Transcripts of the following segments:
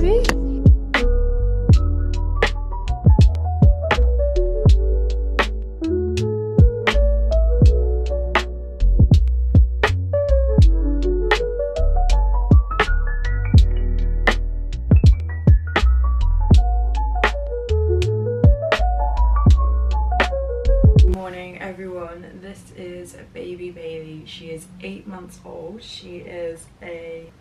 baby. Everyone, this is baby Bailey. She is 8 months old. She is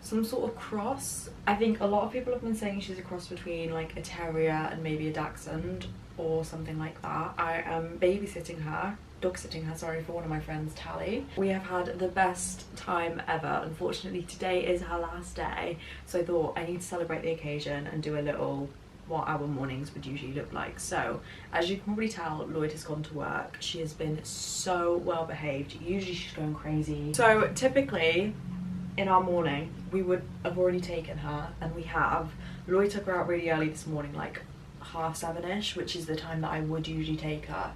some sort of cross. I think a lot of people have been saying she's a cross between like a terrier and maybe a dachshund or something like that. I am babysitting her, dog-sitting her, sorry, for one of my friends, Tally. We have had the best time ever. Unfortunately, today is her last day, so I thought I need to celebrate the occasion and do a little what our mornings would usually look like. So as you can probably tell, Lloyd has gone to work. She has been so well behaved. Usually she's going crazy. So typically in our morning we would have already taken her, and we have. Lloyd took her out really early this morning, like 7:30ish, which is the time that I would usually take her.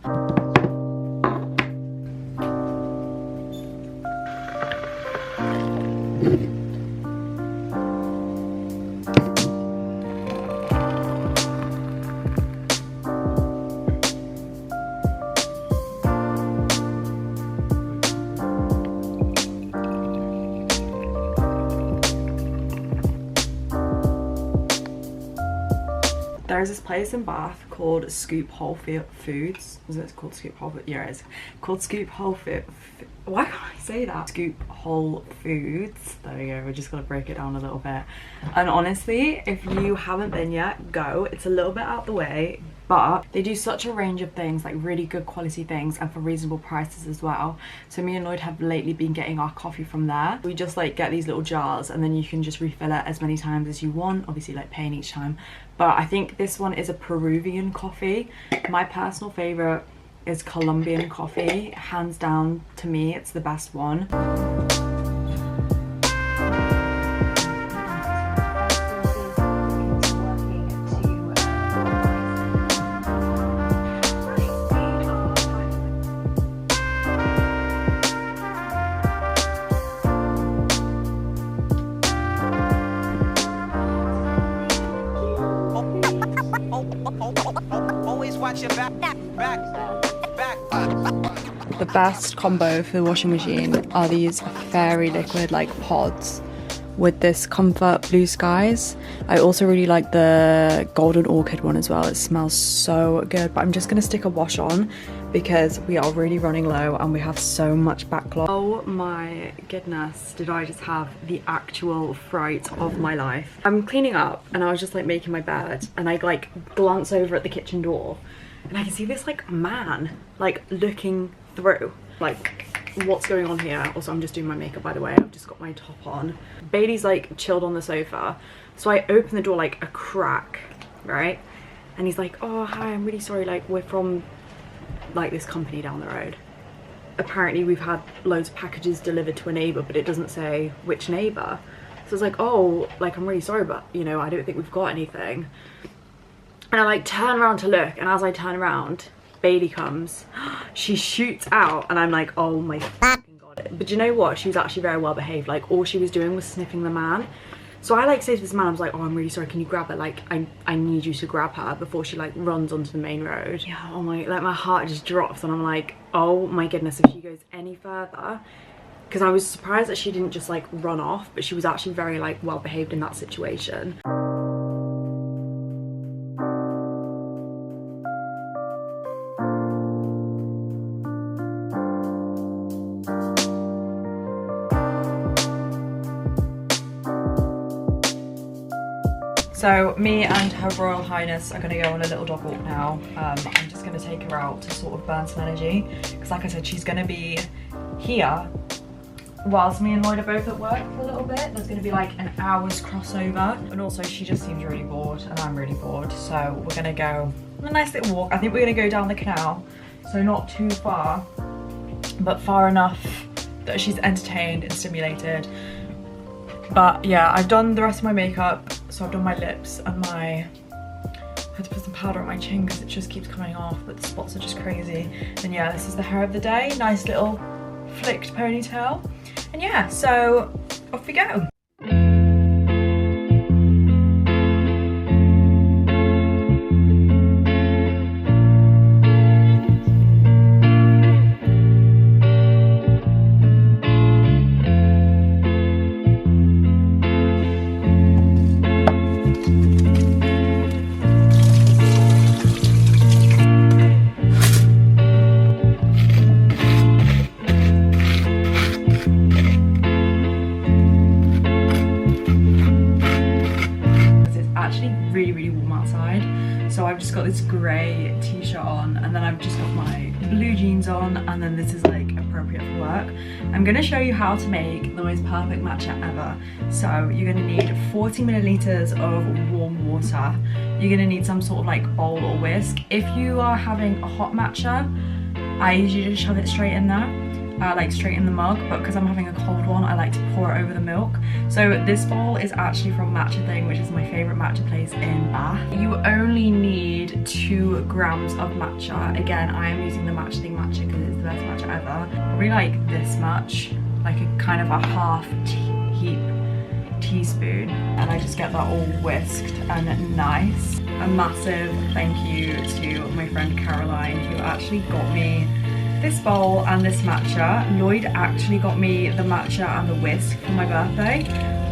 There's this place in Bath called Scoop Whole Foods. Is it called Scoop Whole Foods? Yeah, it is called Scoop Whole Foods. Why can't I say that? Scoop Whole Foods. There we go. We're just gonna break it down a little bit. And honestly, if you haven't been yet, go. It's a little bit out the way, but they do such a range of things, like really good quality things, and for reasonable prices as well. So me and Lloyd have lately been getting our coffee from there. We just like get these little jars, and then you can just refill it as many times as you want, obviously like paying each time. But I think this one is a Peruvian coffee. My personal favorite is Colombian coffee. Hands down, to me, it's the best one. The best combo for the washing machine are these fairy liquid like pods with this Comfort Blue Skies. I also really like the golden orchid one as well. It smells so good, but I'm just gonna stick a wash on because we are really running low and we have so much backlog. Oh my goodness, did I just have the actual fright of my life. I'm cleaning up and I was just like making my bed, and I like glance over at the kitchen door and I can see this like man like looking through, like what's going on here. Also, I'm just doing my makeup, by the way. I've just got my top on. Bailey's like chilled on the sofa, so I open the door like a crack, right? And he's like, oh hi, I'm really sorry, like we're from like this company down the road. Apparently we've had loads of packages delivered to a neighbor, but it doesn't say which neighbor. So it's like, oh, like I'm really sorry, but you know, I don't think we've got anything. And I like turn around to look, and as I turn around, Bailey comes. She shoots out, and I'm like, oh my fucking god. But you know what, she was actually very well behaved. Like all she was doing was sniffing the man. So I like say to this man, I was like, oh, I'm really sorry, can you grab her? Like I need you to grab her before she like runs onto the main road. Yeah, oh my, like my heart just drops, and I'm like, oh my goodness, if she goes any further. Because I was surprised that she didn't just like run off, but she was actually very like well behaved in that situation. So me and Her Royal Highness are going to go on a little dog walk now. I'm just going to take her out to sort of burn some energy, because like I said, she's going to be here whilst me and Lloyd are both at work for a little bit. There's going to be like an hour's crossover, and also she just seems really bored and I'm really bored, so we're going to go on a nice little walk. I think we're going to go down the canal, so not too far, but far enough that she's entertained and stimulated. But yeah, I've done the rest of my makeup, so I've done my lips and I had to put some powder on my chin because it just keeps coming off, but the spots are just crazy. And yeah, this is the hair of the day, nice little flicked ponytail. And yeah, so off we go. really, really warm outside. So I've just got this grey t-shirt on, and then I've just got my blue jeans on, and then this is like appropriate for work. I'm gonna show you how to make the most perfect matcha ever. So you're gonna need 40 milliliters of warm water. You're gonna need some sort of like bowl or whisk. If you are having a hot matcha, I usually just shove it straight in there. Like straight in the mug, but because I'm having a cold one, I like to pour it over the milk. So this bowl is actually from Matcha Thing, which is my favourite matcha place in Bath. You only need 2 grams of matcha. Again, I am using the Matcha Thing matcha because it's the best matcha ever. Probably like this much, like a kind of a half teaspoon, and I just get that all whisked and nice. A massive thank you to my friend Caroline, who actually got me this bowl and this matcha. Lloyd actually got me the matcha and the whisk for my birthday,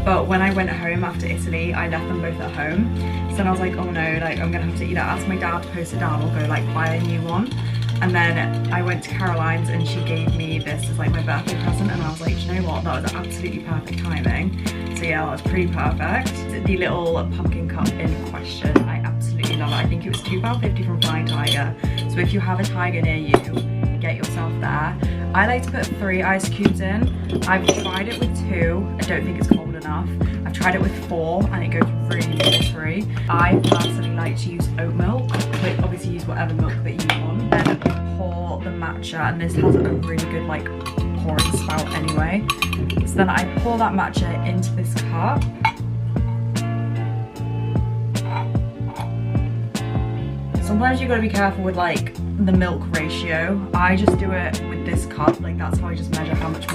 but when I went home after Italy, I left them both at home. So then I was like, oh no, like I'm gonna have to either ask my dad to post it down or go like buy a new one. And then I went to Caroline's and she gave me this as like my birthday present, and I was like, you know what, that was absolutely perfect timing. So yeah, that was pretty perfect. The little pumpkin cup in question, I absolutely love it. I think it was £2.50 from Flying Tiger. So if you have a Tiger near you, get yourself there. I like to put 3 ice cubes in. I've tried it with 2. I don't think it's cold enough. I've tried it with 4 and it goes really watery. I personally like to use oat milk, but obviously use whatever milk that you want. Then pour the matcha, and this has a really good like pouring spout anyway. So then I pour that matcha into this cup. Sometimes you've got to be careful with like the milk ratio. I just do it with this cup, like that's how I just measure how much